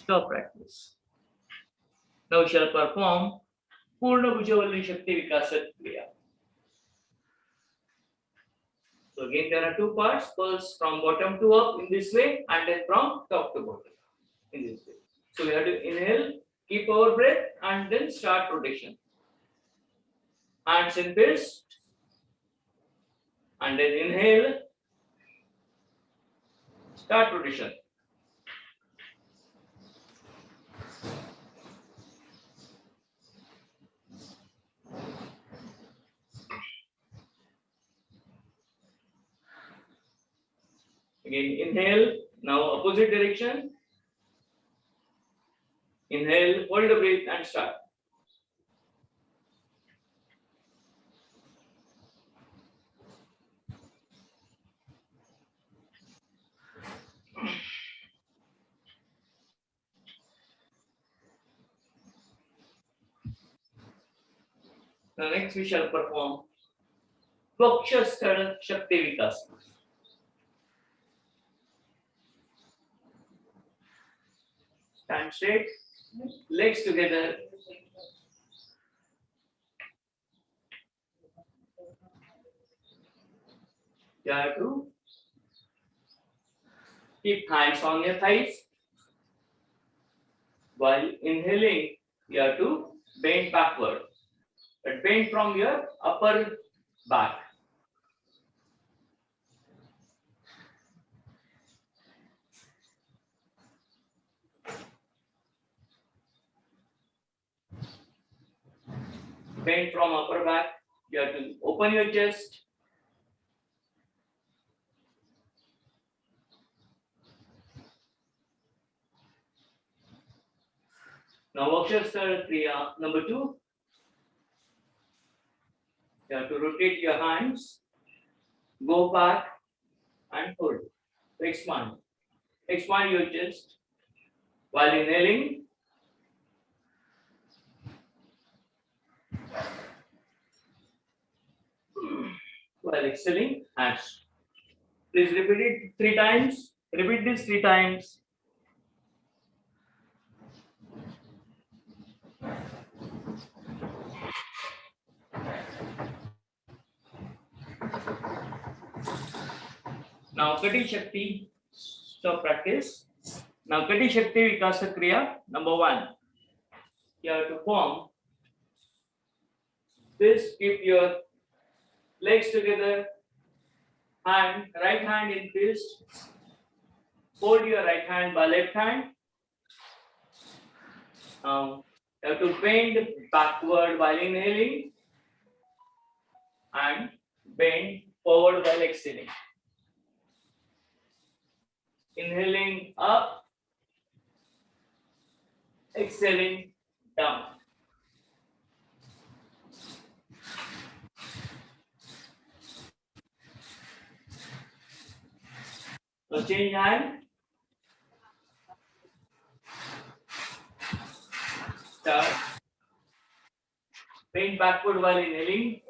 Stop practice. Now we shall perform Purna Bhujavalli Shakti Vikasa Kriya. So again there are two parts. First from bottom to up in this way, and then from top to bottom in this way. So we have to inhale, keep our breath, and then start rotation. Hands in fist, and then inhale, start rotation. Again inhale, now opposite direction. Inhale, hold the breath and start. Now next we shall perform Vakshasthana Shakti Vikasa. Stand straight, legs together. You have to keep hands on your thighs. While inhaling, you have to bend backward, but bend from your upper back. Bend from upper back. You have to open your chest. Now Vakshasthana Kriya number 2. You have to rotate your hands, go back and hold. Expand. Expand your chest. While inhaling, while exhaling, hands. Please repeat it 3 times. Repeat this 3 times. Now Kati Shakti, stop practice. Now Kati Shakti Vikasa Kriya number 1. You have to form this. Keep your legs together. Right hand in fist. Hold your right hand by left hand. Now you have to bend backward while inhaling and bend forward while exhaling. Inhaling up, exhaling down. So change hand. Start. Bend backward while inhaling.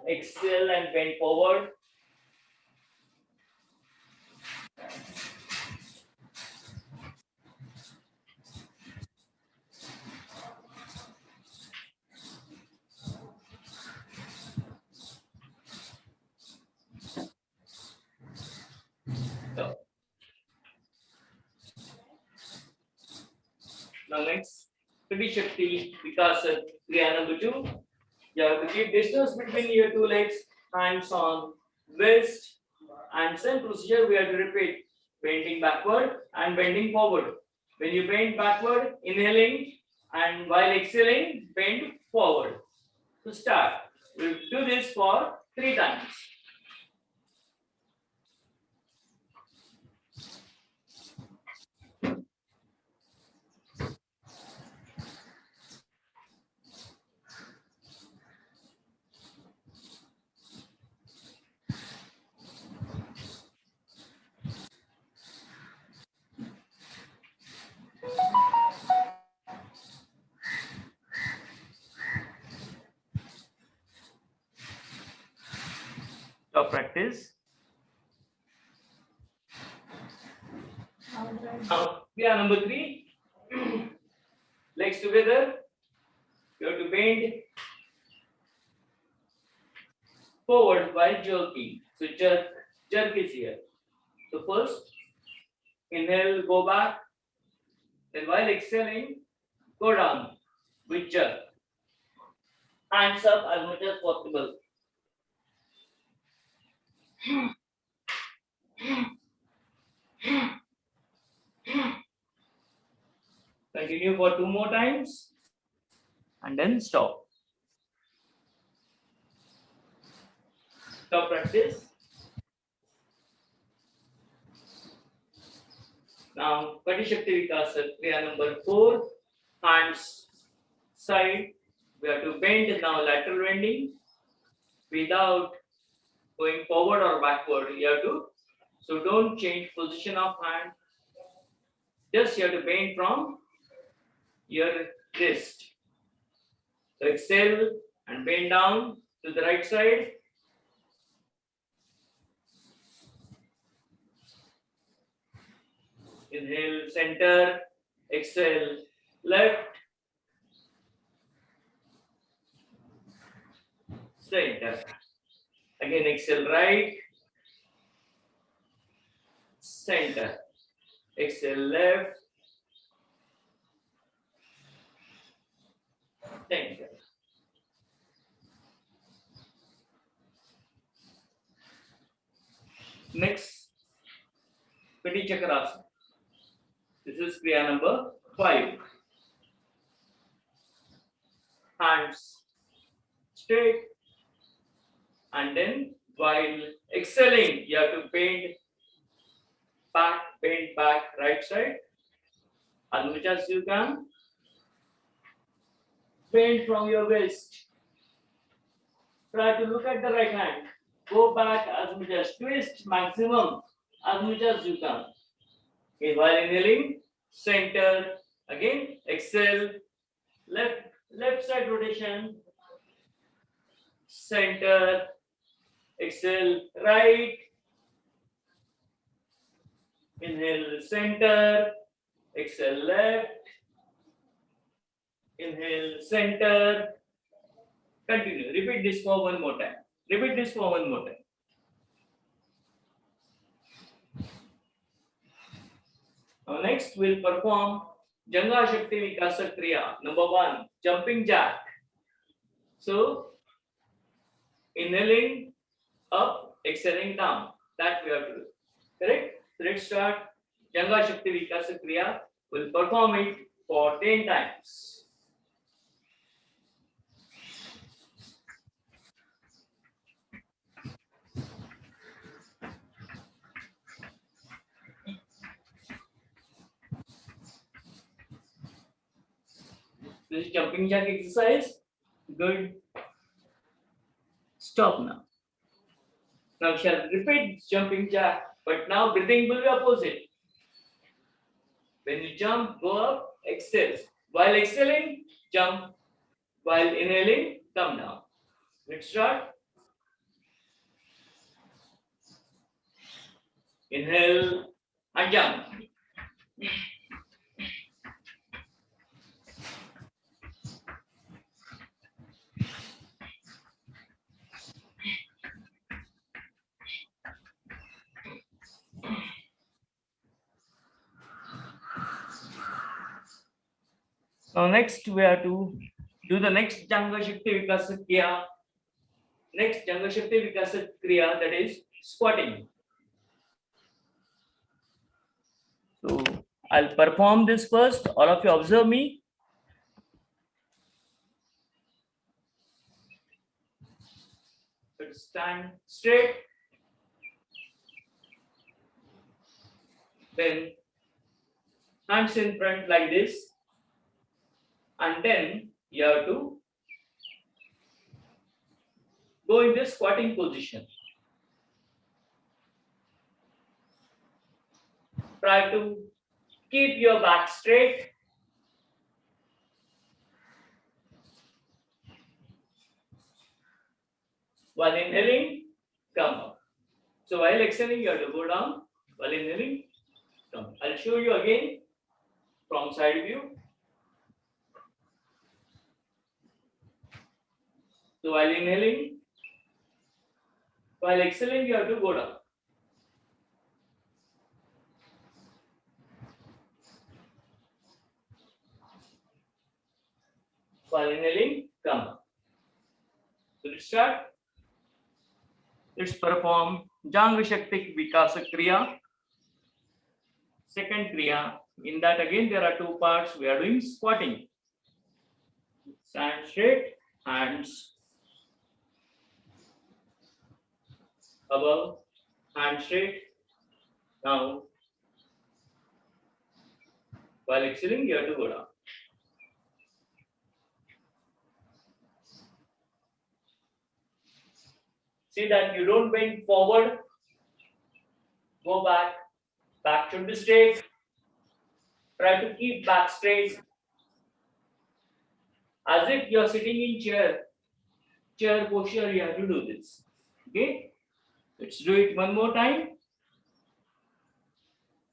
Exhale and bend forward. So, now next, Kati Shakti Vikasa Kriya number 2. You have to keep distance between your 2 legs, hands on waist, and same procedure we have to repeat. Bending backward and bending forward. When you bend backward, inhaling, and while exhaling, bend forward. To start, we'll do this for 3 times. Stop practice. Now, Kriya number 3. Legs together. You have to bend forward while jerking. So jerk is here. So first, inhale, go back. Then while exhaling, go down with jerk. Hands up as much as possible. Continue for 2 more times and then stop. Stop practice. Now, Pati Shakti Vikasa, Kriya number 4. Hands side. We have to bend now, lateral bending without going forward or backward. You have to, so don't change position of hand. Just you have to bend from your wrist. So exhale and bend down to the right side. Inhale, center, exhale, left, center. Again, exhale, right, center, exhale, left, center. Next, Piti Chakrasana. This is Kriya number 5. Hands straight, and then while exhaling, you have to bend back, right side. As much as you can. Bend from your waist. Try to look at the right hand. Go back as much as twist maximum as much as you can. Okay, while inhaling, center. Again, exhale. Left side rotation. Center. Exhale, right. Inhale, center. Exhale, left. Inhale, center. Continue. Repeat this for one more time. Repeat this for one more time. Now next we'll perform Janga Shakti Vikasa Kriya. Number 1, jumping jack. So inhaling up, exhaling down. That we have to do. Correct? So let's start Janga Shakti Vikasa Kriya. We'll perform it for 10 times. This is jumping jack exercise. Good. Stop now. Now we shall repeat jumping jack, but now breathing will be opposite. When you jump, go up, exhale. While exhaling, jump. While inhaling, come down. Let's start. Inhale and jump. Now next we have to do the next Janga Shakti Vikasa Kriya. Next Janga Shakti Vikasa Kriya, that is squatting. So I'll perform this first. All of you observe me. Stand straight. Then hands in front like this. And then you have to go in this squatting position. Try to keep your back straight. While inhaling, come up. So while exhaling, you have to go down. While inhaling, come. I'll show you again from side view. So while inhaling, while exhaling, you have to go down. While inhaling, come up. So let's start. Let's perform Janga Shakti Vikasa Kriya. Second Kriya. In that again there are two parts. We are doing squatting. Stand straight, hands above, hands straight. Now, while exhaling, you have to go down. See that you don't bend forward. Go back. Back should be straight. Try to keep back straight. As if you are sitting in chair. Chair posture, you have to do this. Okay? Let's do it one more time.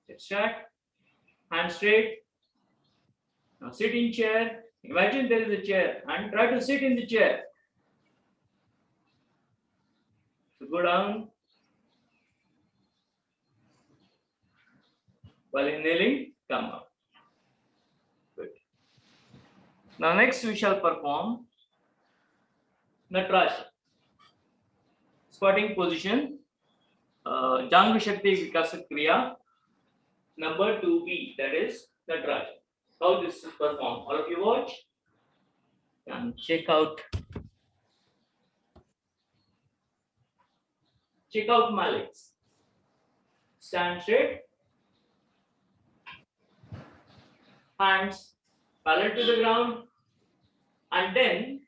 Let's start. Hands straight. Now sit in chair. Imagine there is a chair and try to sit in the chair. So go down. While inhaling, come up. Good. Now next we shall perform Natraj. Squatting position. Janga Shakti Vikasa Kriya. Number 2B, that is Natraj. How this is performed. All of you watch and check out my legs. Stand straight. Hands parallel to the ground, and then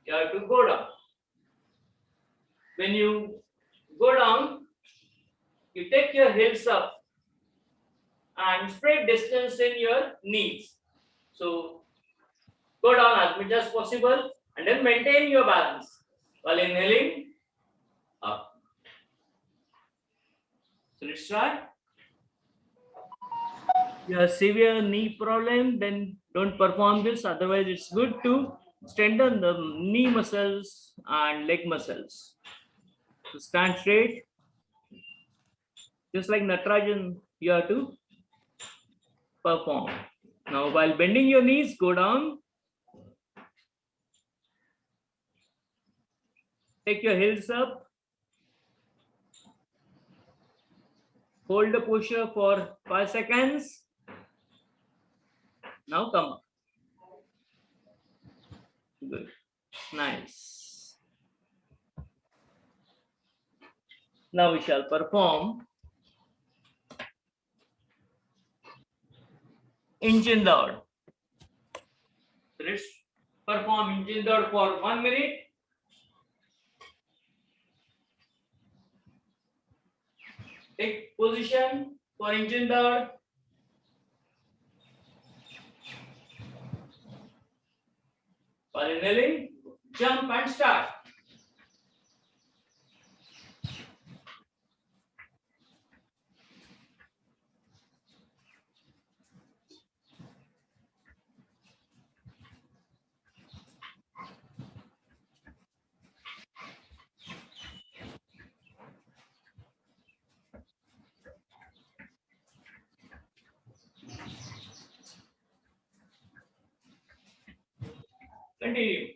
you have to go down. When you go down, you take your heels up and spread distance in your knees. So go down as much as possible and then maintain your balance while inhaling up. So let's start. If you have severe knee problem, then don't perform this. Otherwise, it's good to strengthen the knee muscles and leg muscles. So stand straight. Just like Natarajan, you have to perform. Now, while bending your knees, go down. Take your heels up. Hold the posture for 5 seconds. Now come up. Good. Nice. Now we shall perform Engine Daud. So let's perform Engine Daud for 1 minute. Take position for Engine Daud. While inhaling, jump and start. Continue.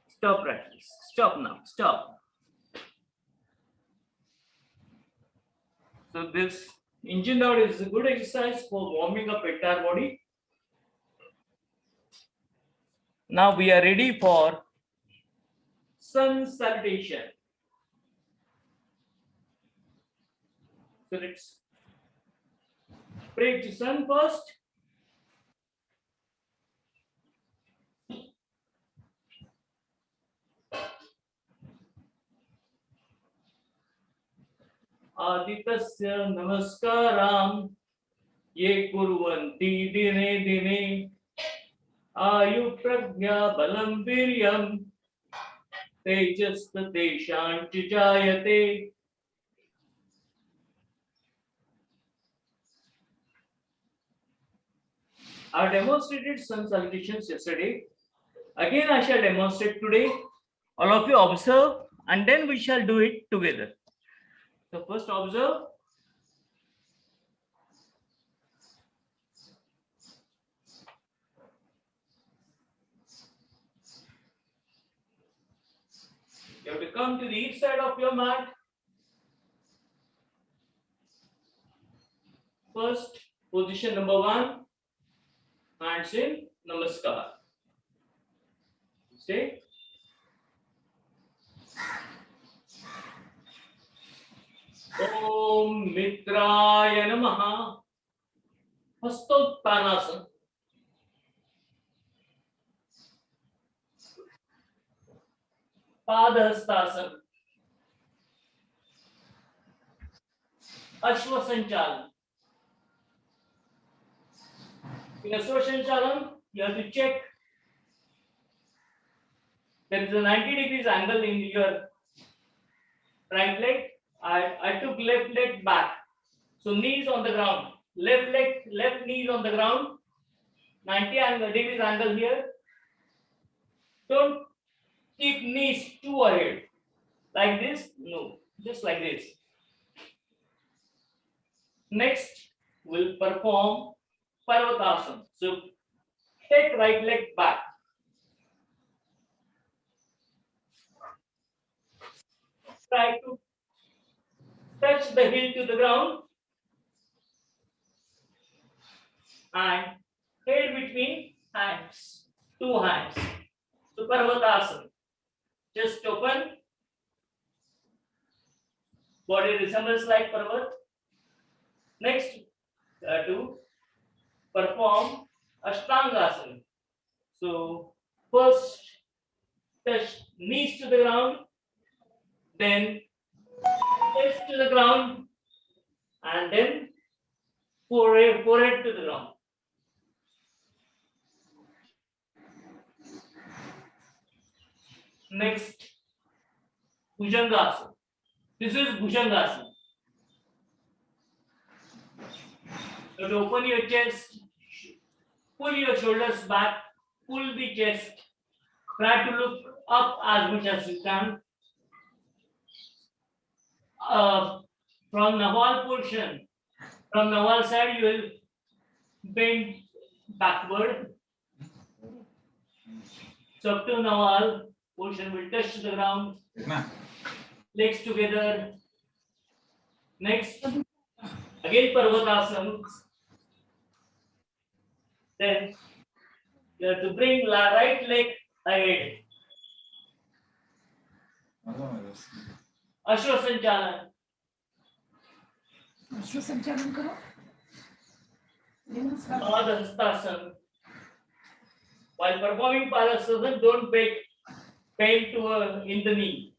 Stop practice. Stop now. Stop. So this Engine Daud is a good exercise for warming up entire body. Now we are ready for sun salutation. So let's pray to sun first. Aditasya namaskaram ye kurvanti dine dine आयु प्रज्ञा बलं वीर्यं तेजस्तेषां च जायते. I demonstrated some salutations yesterday. Again, I shall demonstrate today. All of you observe, and then we shall do it together. So first observe. You have to come to the each side of your mat. First, position number 1, hands in, namaskar. Stay. Om Mitraya Namaha. Hastottanasana. Padahastasana. Ashwasanchalan. In Ashwasanchalan, you have to check there is a 90 degrees angle in your right leg. I took left leg back. So knees on the ground. Left leg, left knees on the ground. 90 degrees angle here. Don't keep knees too ahead. Like this? No. Just like this. Next, we'll perform Parvatasana. So take right leg back. Try to touch the heel to the ground and head between hands. Two hands. So Parvatasana. Just open. Body resembles like Parvat. Next, to perform Ashtangasana. So first touch knees to the ground, then chest to the ground, and then forehead to the ground. Next, Bhujangasana. This is Bhujangasana. You have to open your chest, pull your shoulders back, pull the chest, try to look up as much as you can. From Naval portion, from Naval side, you will bend backward. So up to Naval portion will touch the ground. Legs together. Next, again Parvatasana. Then you have to bring right leg ahead. Ashwasanchalan. संचालन करो Padahastasana. While performing Padahastasana, don't make pain to in the knee.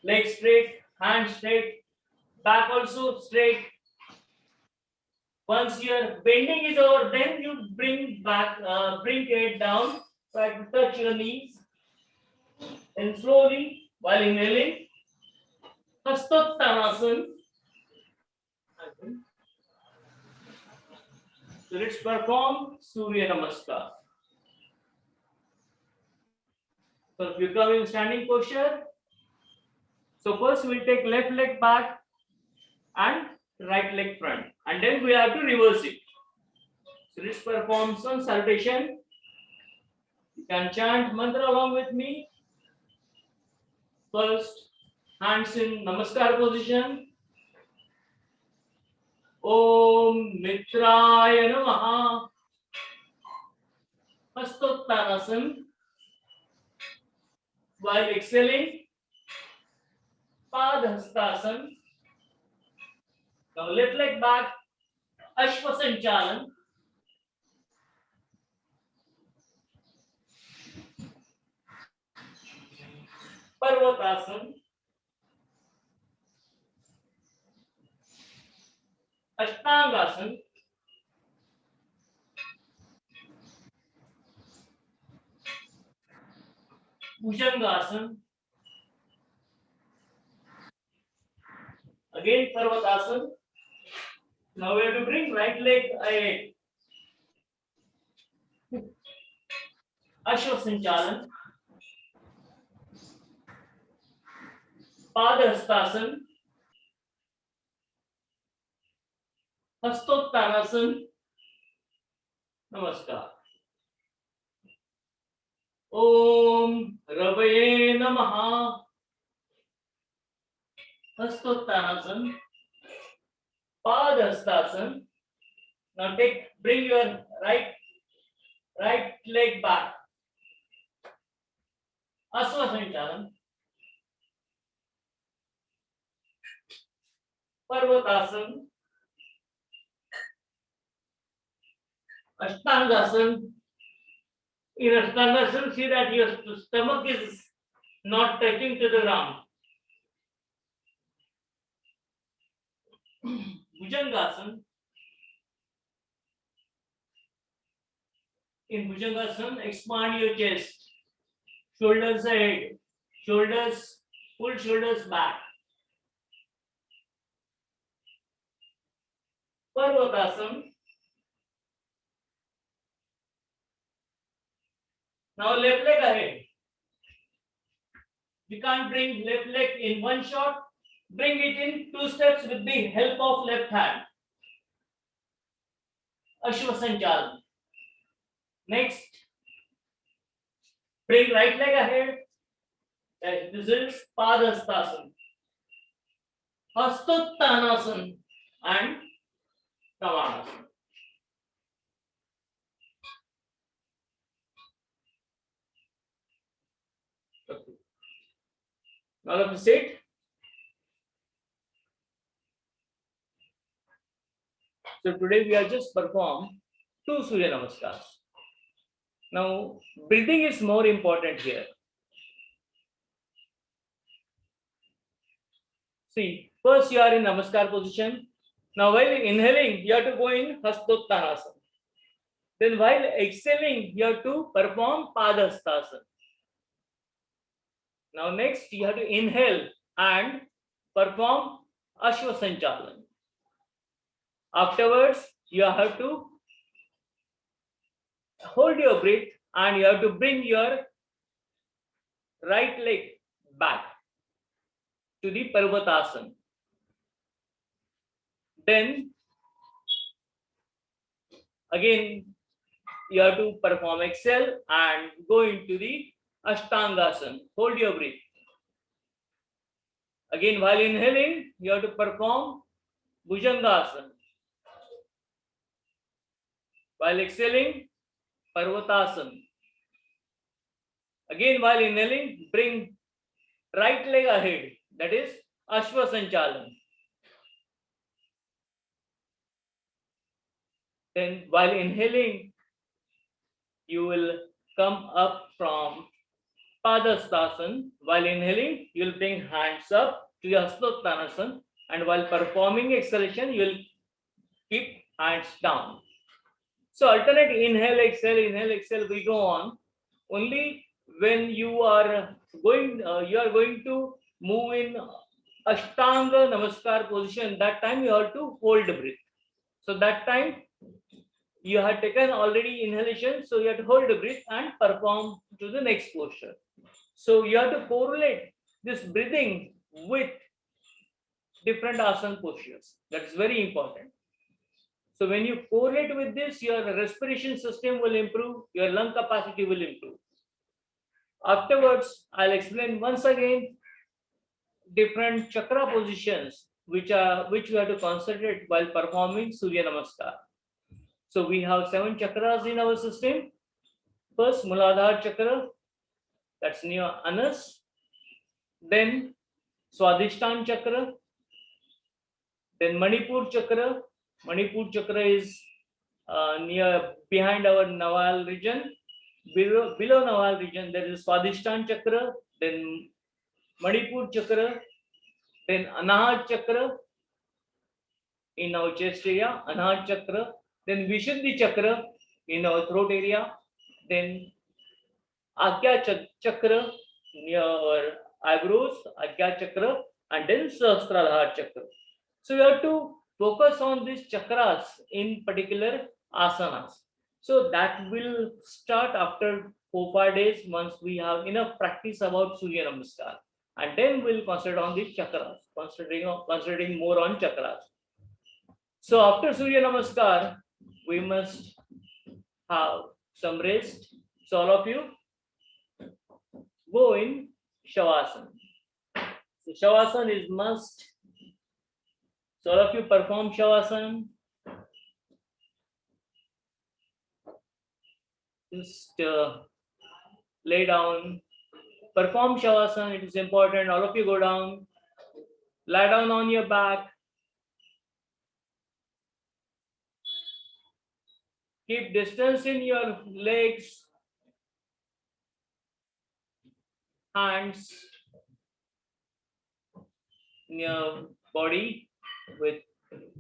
Leg straight, hand straight, back also straight. Once your bending is over, then you bring back, bring it down, try to touch your knees, and slowly, while inhaling, Hastottanasana. So let's perform Surya Namaskar. So if you come in standing posture, so first we'll take left leg back and right leg front, and then we have to reverse it. So let's perform some salutation. You can chant mantra along with me. First, hands in Namaskar position. Om Mitraya Namaha. Hastottanasana. While exhaling, Padahastasana. Now left leg back, Ashwasanchalan. Parvatasana. Ashtangasana. Bhujangasana. Again Parvatasana. Now we have to bring right leg ahead. Ashwasanchalan. Padahastasana. Hastottanasana. Namaskar. Om Ravaye Namaha. Hastottanasana. Padahastasana. Now bring your right leg back. Ashwasanchalan. Parvatasana. Ashtangasana. In Ashtangasana, see that your stomach is not touching to the ground. Bhujangasana. In Bhujangasana, expand your chest, shoulders ahead, pull shoulders back. Parvatasana. Now left leg ahead. We can't bring left leg in one shot. Bring it in 2 steps with the help of left hand. Ashwasanchalan. Next, bring right leg ahead. This is Padahastasana. Hastottanasana and Kavanasana. Now let me sit. So today we are just perform 2 Surya Namaskars. Now breathing is more important here. See, first you are in Namaskar position. Now while inhaling, you have to go in Hastottanasana. Then while exhaling, you have to perform Padahastasana. Now next, you have to inhale and perform Ashwasanchalan. Afterwards, you have to hold your breath and you have to bring your right leg back to the Parvatasana. Then again, you have to perform exhale and go into the Ashtangasana. Hold your breath. Again, while inhaling, you have to perform Bhujangasana. While exhaling, Parvatasana. Again, while inhaling, bring right leg ahead. That is Ashwasanchalan. Then while inhaling, you will come up from Padahastasana. While inhaling, you will bring hands up to your Hastottanasana. And while performing exhalation, you will keep hands down. So alternate inhale, exhale, we go on. Only when you are going to move in Ashtanga Namaskar position, that time you have to hold the breath. So that time you have taken already inhalation, so you have to hold the breath and perform to the next posture. So you have to correlate this breathing with different asana postures. That's very important. So when you correlate with this, your respiration system will improve, your lung capacity will improve. Afterwards, I'll explain once again different chakra positions which we have to concentrate while performing Surya Namaskar. So we have 7 chakras in our system. First, Muladhara chakra, that's near anus. Then Swadhisthana chakra. Then Manipur chakra. Manipur chakra is near behind our navel region. Below navel region, there is Swadhisthana chakra. Then Manipur chakra. Then Anahat chakra in our chest area. Anahat chakra. Then Vishuddhi chakra in our throat area. Then Agya chakra near our eyebrows, Ajna Chakra, and then Sahasrara Chakra. So you have to focus on these chakras in particular asanas. So that will start after 4 5 days once we have enough practice about Surya Namaskar. And then we'll concentrate on the chakras, concentrating more on chakras. So after Surya Namaskar, we must have some rest. So all of you go in Shavasana. So Shavasana is must. So all of you perform Shavasana. Just lay down, perform Shavasana. It is important. All of you go down, lie down on your back. Keep distance in your legs, hands, in your body with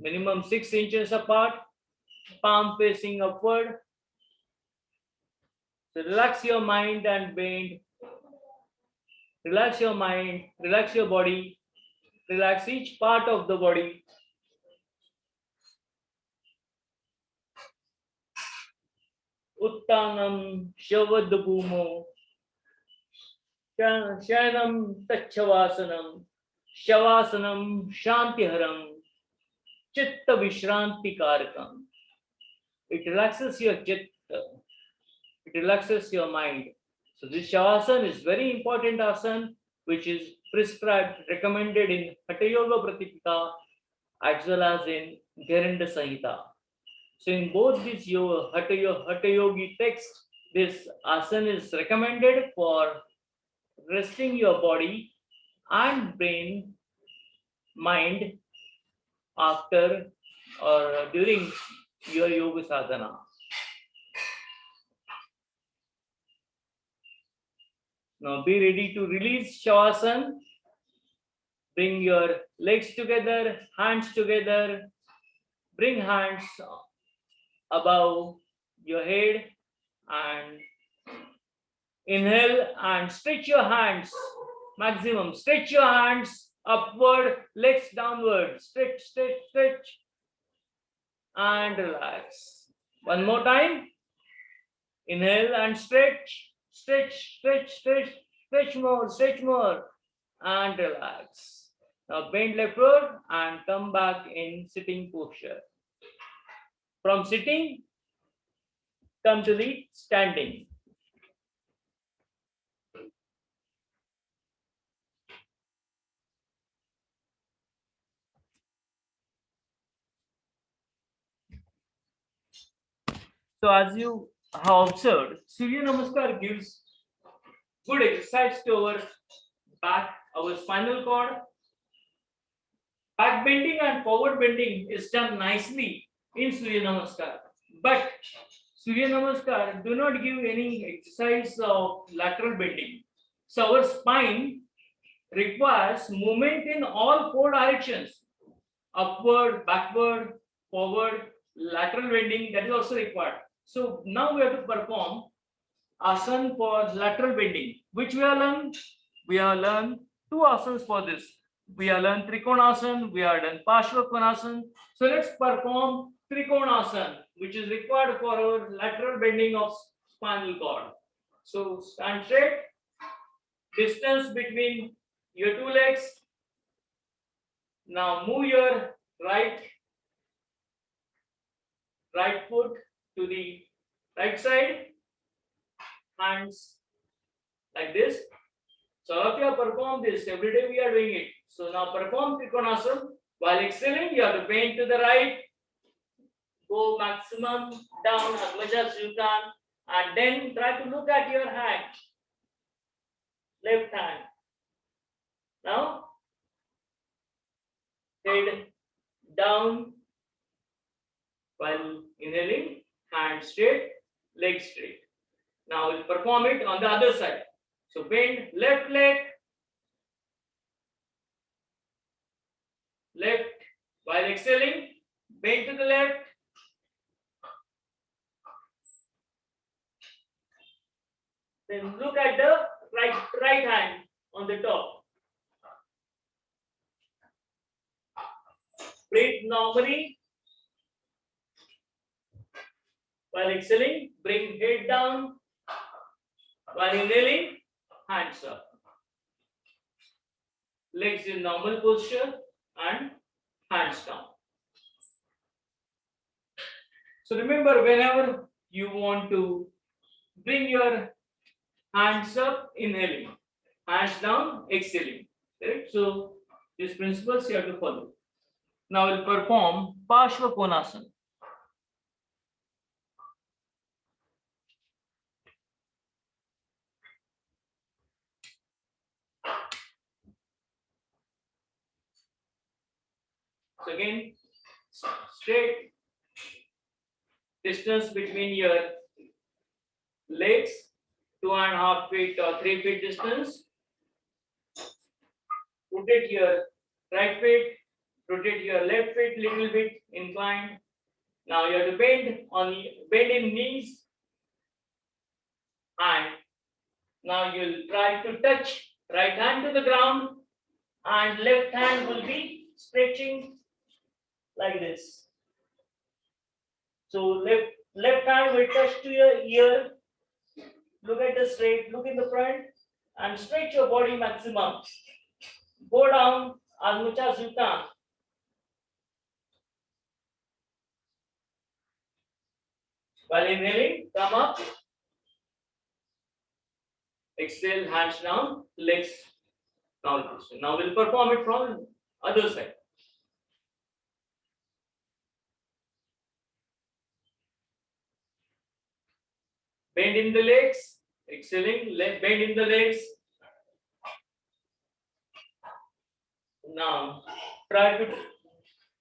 minimum 6 inches apart, palm facing upward. So relax your mind and bend. Relax your mind, relax your body, relax each part of the body. Uttanam Shavadbhumo Shayanam Tachavasanam Shavasanam Shantiharam Chitta Vishranti Karakam. It relaxes your chitta, it relaxes your mind. So this Shavasana is very important asana which is prescribed, recommended in Hatha Yoga Pratipika as well as in Gheranda Samhita. So in both these Hatha Yogi texts, this asana is recommended for resting your body and brain, mind after or during your yoga sadhana. Now be ready to release Shavasana. Bring your legs together, hands together. Bring hands above your head and inhale and stretch your hands. Maximum. Stretch your hands upward, legs downward. Stretch, stretch, stretch. And relax. One more time. Inhale and stretch, stretch, stretch, stretch, stretch more, and relax. Now bend leftward and come back in sitting posture. From sitting, come to the standing. So as you have observed, Surya Namaskar gives good exercise to our back, our spinal cord. Back bending and forward bending is done nicely in Surya Namaskar. But Surya Namaskar do not give any exercise of lateral bending. So our spine requires movement in all 4 directions. Upward, backward, forward, lateral bending, that is also required. So now we have to perform asana for lateral bending. Which we have learned? We have learned 2 asanas for this. We have learned Trikonasana, we have done Parshvakonasana. So let's perform Trikonasana, which is required for our lateral bending of spinal cord. So stand straight, distance between your 2 legs. Now move your right foot to the right side, hands like this. So if you have performed this, every day we are doing it. So now perform Trikonasana. While exhaling, you have to bend to the right, go maximum down as much as you can, and then try to look at your hand, left hand. Now, head down while inhaling, hand straight, leg straight. Now we'll perform it on the other side. So bend left leg, left, while exhaling, bend to the left. Then look at the right hand on the top. Breathe normally. While exhaling, bring head down. While inhaling, hands up. Legs in normal posture and hands down. So remember, whenever you want to bring your hands up, inhaling, hands down, exhaling. Correct? So these principles you have to follow. Now we'll perform Parshva Konasana. So again, straight distance between your legs, 2.5 feet or 3 feet distance. Rotate your right foot, rotate your left foot little bit inclined. Now you have to bend in knees, and now you'll try to touch right hand to the ground, and left hand will be stretching like this. So left hand will touch to your ear. Look at the straight, look in the front, and stretch your body maximum. Go down, as much as you can. While inhaling, come up. Exhale, hands down, legs down. Now we'll perform it from other side. Bend in the legs, exhaling, bend in the legs. Now try to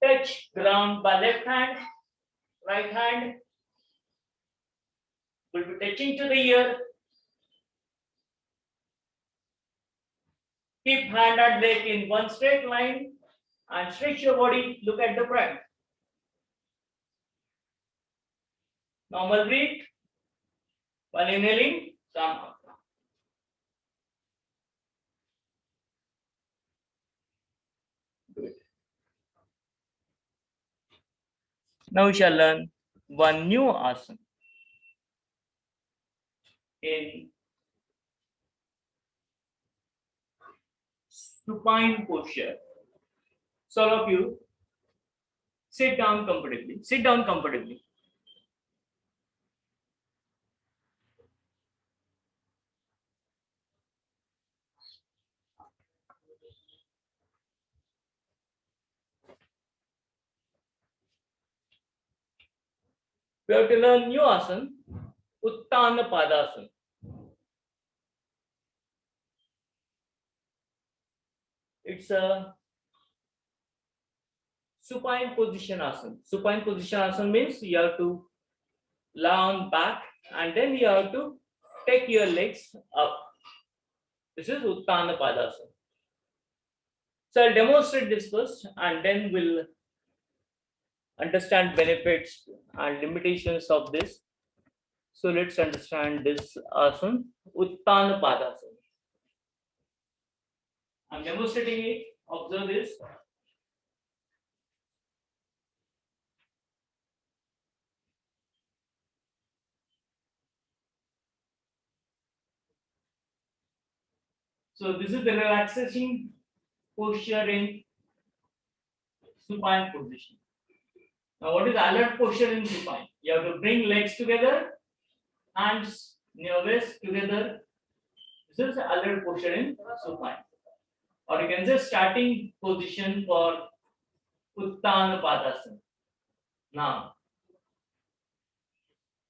touch ground by left hand, right hand will be touching to the ear. Keep hand and leg in one straight line and stretch your body, look at the front. Normal breathe. While inhaling, come up. Good. Now we shall learn one new asana in supine posture. So all of you sit down comfortably. Sit down comfortably. We have to learn new asana, Uttana Padasana. It's a supine position asana. Supine position asana means you have to lie on back and then you have to take your legs up. This is Uttana Padasana. So I'll demonstrate this first and then we'll understand benefits and limitations of this. So let's understand this asana, Uttana Padasana. I'm demonstrating it. Observe this. So this is the relaxation posture in supine position. Now what is alert posture in supine? You have to bring legs together, hands near waist together. This is the alert posture in supine. Or you can say starting position for Uttana Padasana. Now,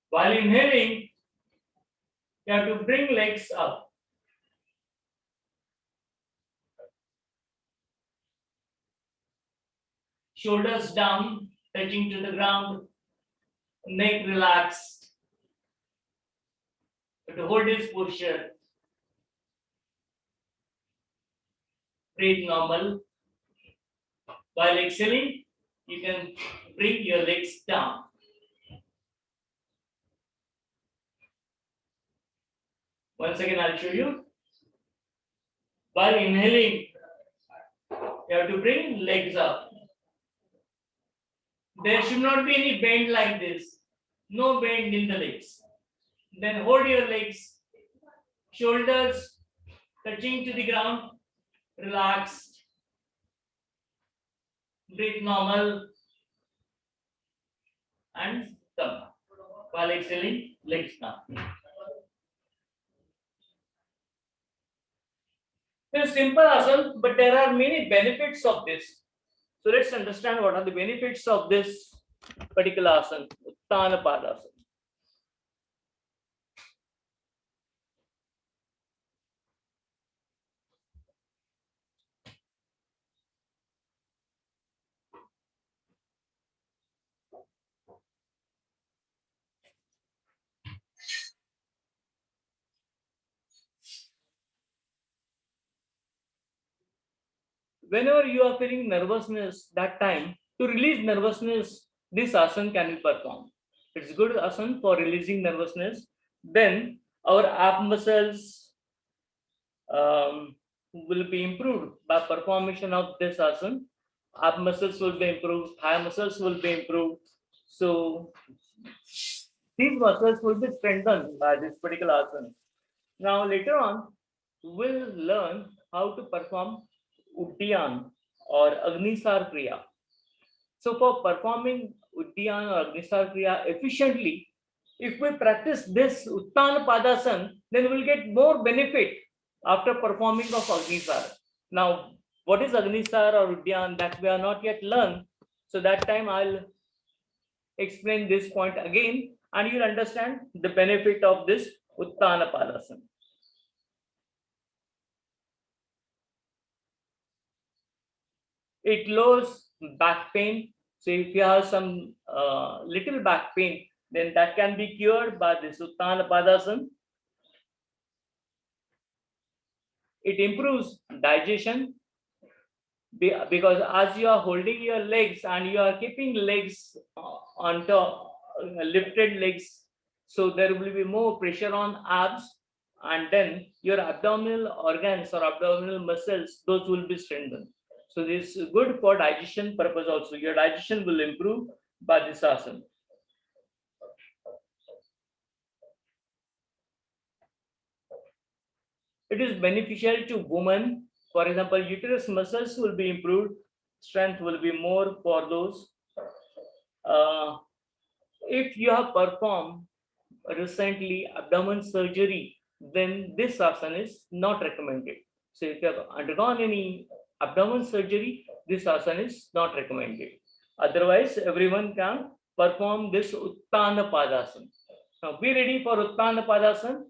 while inhaling, you have to bring legs up. Shoulders down, touching to the ground, neck relaxed. To hold this posture, breathe normal. While exhaling, you can bring your legs down. Once again, I'll show you. While inhaling, you have to bring legs up. There should not be any bend like this. No bend in the legs. Then hold your legs, shoulders touching to the ground, relaxed, breathe normal, and come. While exhaling, legs down. It's simple asana, but there are many benefits of this. So let's understand what are the benefits of this particular asana, Uttana Padasana. Whenever you are feeling nervousness, that time to release nervousness, this asana can be performed. It's good asana for releasing nervousness. Then our ab muscles will be improved by performation of this asana. Ab muscles will be improved, thigh muscles will be improved. So these muscles will be strengthened by this particular asana. Now later on, we'll learn how to perform Uddiyan or Agnisar Kriya. So for performing Uddiyan or Agnisar Kriya efficiently, if we practice this Uttana Padasana, then we'll get more benefit after performing of Agnisar. Now, what is Agnisar or Uddiyan, that we are not yet learned. So that time I'll explain this point again and you'll understand the benefit of this Uttana Padasana. It lowers back pain. So if you have some little back pain, then that can be cured by this Uttana Padasana. It improves digestion because as you are holding your legs and you are keeping legs on top, lifted legs, so there will be more pressure on abs, and then your abdominal organs or abdominal muscles, those will be strengthened. So this is good for digestion purpose also. Your digestion will improve by this asana. It is beneficial to women. For example, uterus muscles will be improved, strength will be more for those. If you have performed recently abdomen surgery, then this asana is not recommended. So if you have undergone any abdomen surgery, this asana is not recommended. Otherwise, everyone can perform this Uttana Padasana. Now be ready for Uttana Padasana.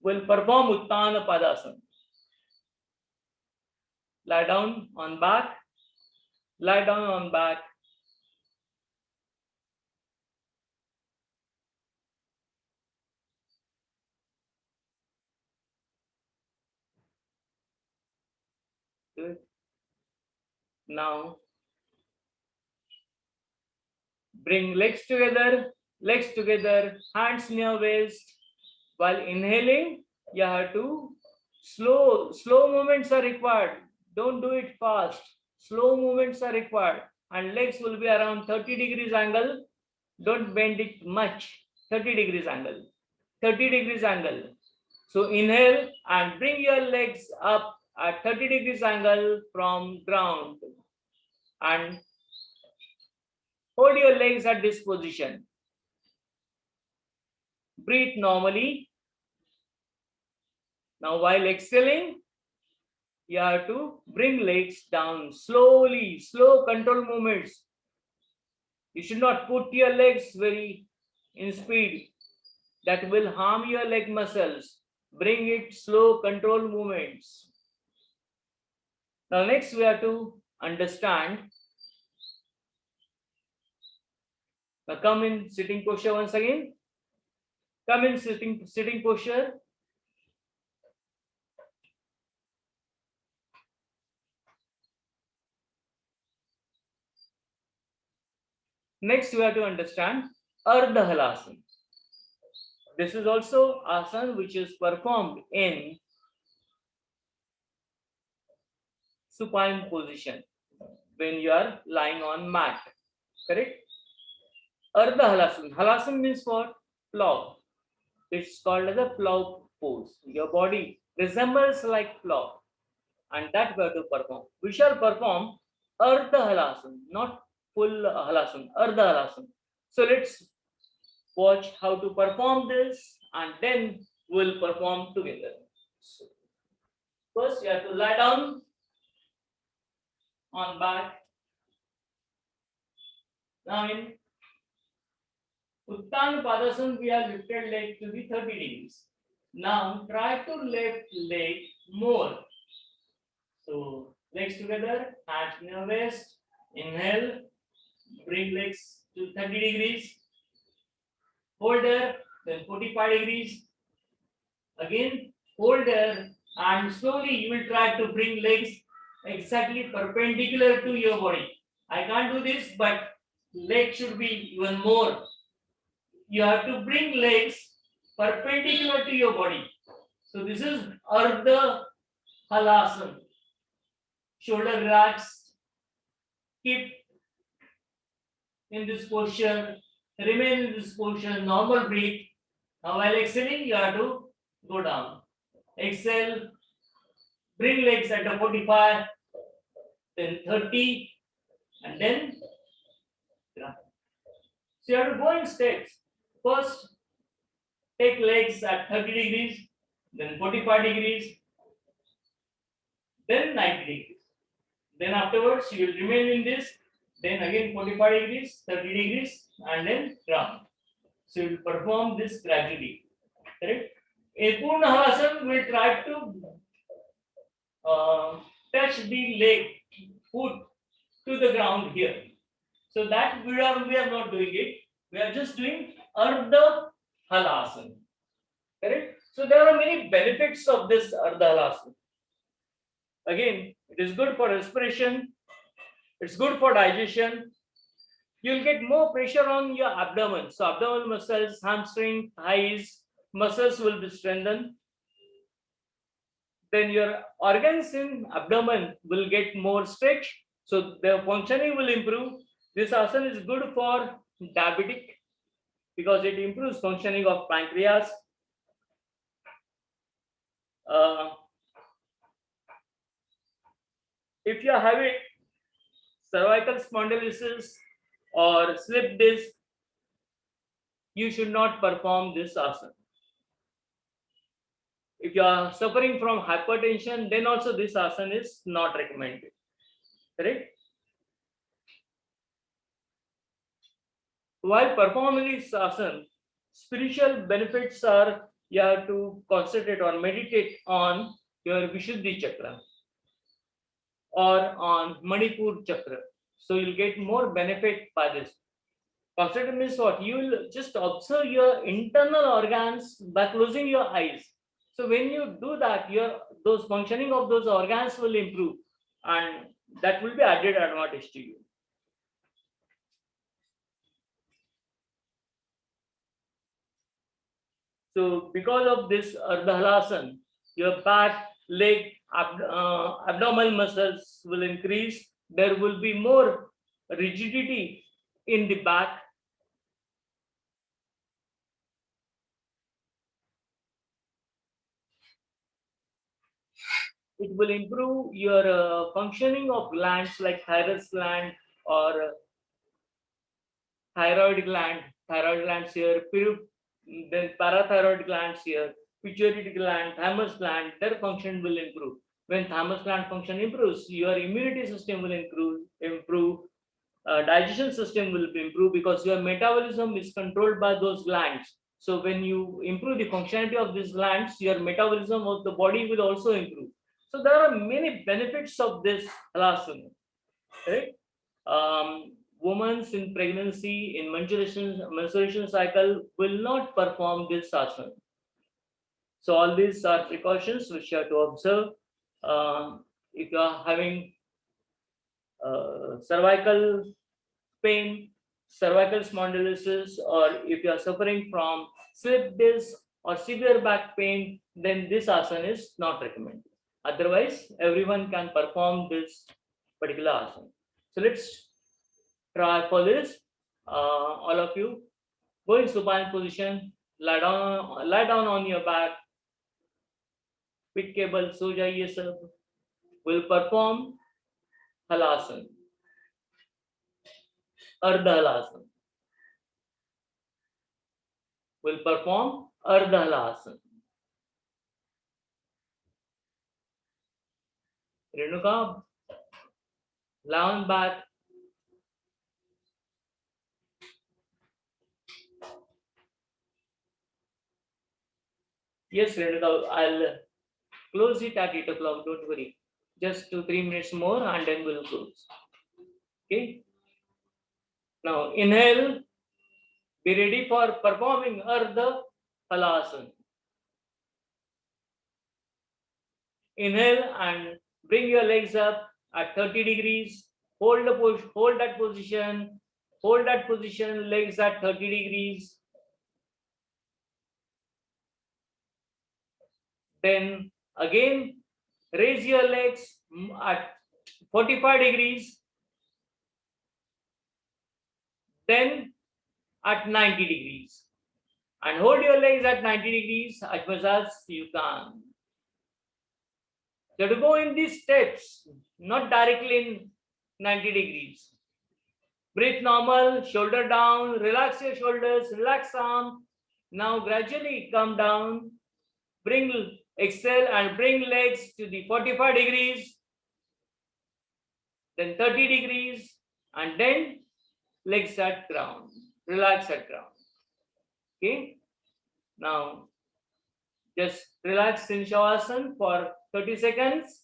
We'll perform Uttana Padasana. Lie down on back. Lie down on back. Good. Now bring legs together, hands near waist. While inhaling, you have to slow movements are required. Don't do it fast. Slow movements are required. And legs will be around 30 degrees angle. Don't bend it much. 30 degrees angle. 30 degrees angle. So inhale and bring your legs up at 30 degrees angle from ground. And hold your legs at this position. Breathe normally. Now while exhaling, you have to bring legs down slowly, slow control movements. You should not put your legs very in speed. That will harm your leg muscles. Bring it slow control movements. Now next we have to understand. Now come in sitting posture once again. Come in sitting posture. Next we have to understand Ardha Halasana. This is also asana which is performed in supine position when you are lying on mat. Correct? Ardha Halasana. Halasana means what? Plow. It's called as a plow pose. Your body resembles like plow, and that we have to perform. We shall perform Ardha Halasana, not full Halasana, Ardha Halasana. So let's watch how to perform this, and then we'll perform together. So first, you have to lie down on back. Now in Uttan Padasana, we have lifted leg to be 30 degrees. Now try to lift leg more. So legs together, hands in your waist. Inhale, bring legs to 30 degrees. Hold there, then 45 degrees. Again, hold there, and slowly you will try to bring legs exactly perpendicular to your body. I can't do this, but legs should be even more. You have to bring legs perpendicular to your body. So this is Ardha Halasana. Shoulder relaxed. Keep in this posture. Remain in this posture. Normal breathe. Now while exhaling, you have to go down. Exhale. Bring legs at the 45, then 30, and then down. So you have to go in steps. First, take legs at 30 degrees, then 45 degrees, then 90 degrees. Then afterwards, you will remain in this, then again 45 degrees, 30 degrees, and then down. So you will perform this gradually. Correct? In Purna Halasana, we will try to touch the leg, foot to the ground here. So that we are not doing it. We are just doing Ardha Halasana. Correct? So there are many benefits of this Ardha Halasana. Again, it is good for respiration. It's good for digestion. You'll get more pressure on your abdomen. So abdominal muscles, hamstring, thighs, muscles will be strengthened. Then your organs in abdomen will get more stretch. So their functioning will improve. This asana is good for diabetic because it improves functioning of pancreas. If you are having cervical spondylosis or slip disc, you should not perform this asana. If you are suffering from hypertension, then also this asana is not recommended. Correct? While performing this asana, spiritual benefits are you have to concentrate or meditate on your Vishuddhi chakra or on Manipur chakra. So you'll get more benefit by this. Concentrate means what? You will just observe your internal organs by closing your eyes. So when you do that, those functioning of those organs will improve, and that will be added advantage to you. So because of this Ardha Halasana, your back, leg, abdominal muscles will increase. There will be more rigidity in the back. It will improve your functioning of glands like thyroid gland or thyroid glands here, then parathyroid glands here, pituitary gland, thymus gland, their function will improve. When thymus gland function improves, your immunity system will improve, digestion system will improve because your metabolism is controlled by those glands. So when you improve the functionality of these glands, your metabolism of the body will also improve. So there are many benefits of this halasana. Right? Women in pregnancy, in menstruation cycle will not perform this asana. So all these are precautions which you have to observe. If you are having cervical pain, cervical spondylosis, or if you are suffering from slip disc or severe back pain, then this asana is not recommended. Otherwise, everyone can perform this particular asana. So let's try for this. All of you go in supine position, lie down on your back, pit cable सो जाइए सब. Will perform halasana, ardha halasana. Will perform ardha halasana. Renuka, lie on back. Yes, Renuka, I'll close it at 8 o'clock. Don't worry. Just 2-3 minutes more and then we'll close. Okay. Now inhale. Be ready for performing Ardha Halasana. Inhale and bring your legs up at 30 degrees. Hold that position. Hold that position, legs at 30 degrees. Then again, raise your legs at 45 degrees. Then at 90 degrees. And hold your legs at 90 degrees as much as you can. You have to go in these steps, not directly in 90 degrees. Breathe normal, shoulder down, relax your shoulders, relax arm. Now gradually come down, exhale and bring legs to the 45 degrees, then 30 degrees, and then legs at ground, relax at ground. Okay, now just relax in Shavasana for 30 seconds.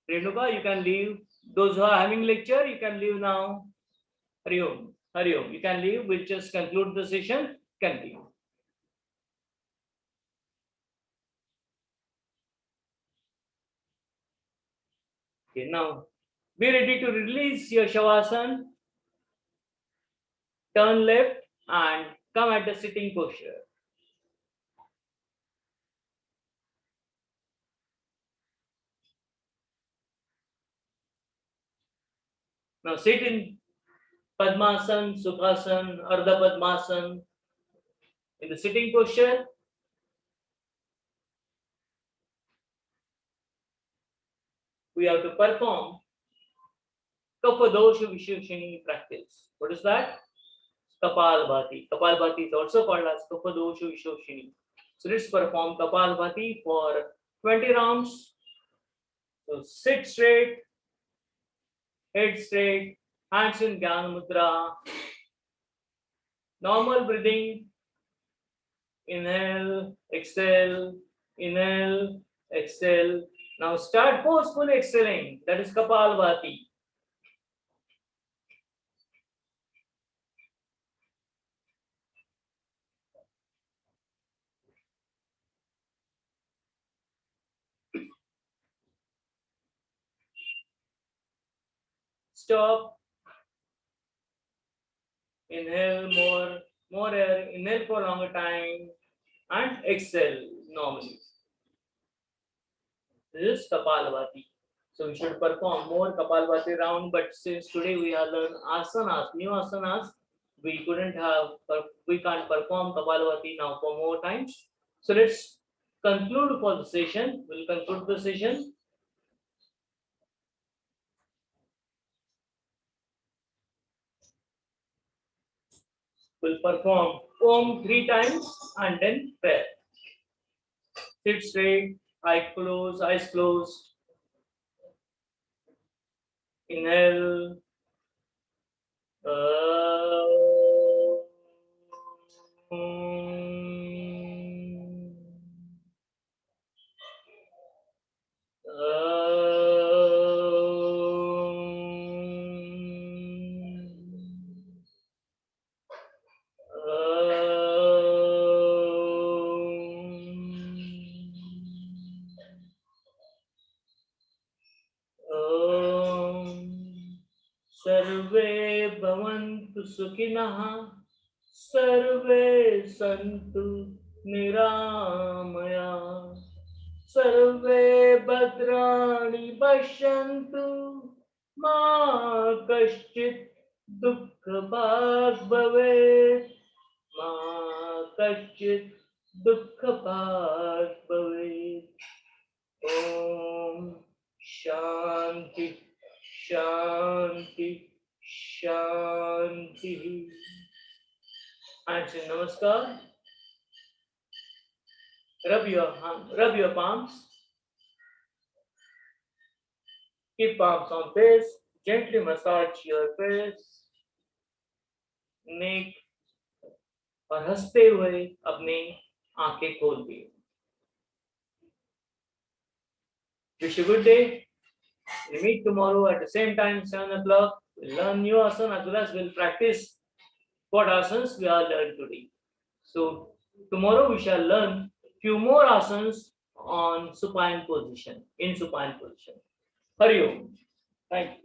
Renuka, you can leave. Those who are having lecture, you can leave now. Hari Om. Hari Om. You can leave. We'll just conclude the session. Continue. Okay, now be ready to release your Shavasana. Turn left and come at the sitting posture. Now sit in Padmasana, Sukhasana, Ardha Padmasana. In the sitting posture, we have to perform Kapadosha Vishwashini practice. What is that? Kapalbhati. Kapalbhati is also called as Kapadosha Vishwashini. So let's perform Kapalbhati for 20 rounds. So sit straight, head straight, hands in Jnana Mudra. Normal breathing. Inhale, exhale, inhale, exhale. Now start forcefully exhaling. That is Kapalbhati. Stop. Inhale more air. Inhale for longer time and exhale normally. This is Kapalbhati. So we should perform more Kapalbhati round. But since today we have learned asanas, new asanas, we can't perform Kapalbhati now for more times. So let's conclude for the session. We'll conclude the session. We'll perform Om 3 times and then prayer. Sit straight, eyes closed. Inhale. सर्वे भवन्तु सुखिनः सर्वे सन्तु निरामया सर्वे भद्राणि पश्यन्तु मा कश्चित् दुःखभाग् भवेत् मा कश्चित् दुःखभाग् भवेत् ॐ शान्ति शान्ति शान्तिः and say namaskar. Rub your hand, rub your palms. Keep palms on face. Gently massage your face, neck और हंसते हुए अपनी आंखें खोल दिए. Wish you a good day. We'll meet tomorrow at the same time, 7 o'clock. We'll learn new asana as well as we'll practice what asanas we are learned today. So tomorrow we shall learn few more asanas on supine position, in supine position. Hari Om. Thank you.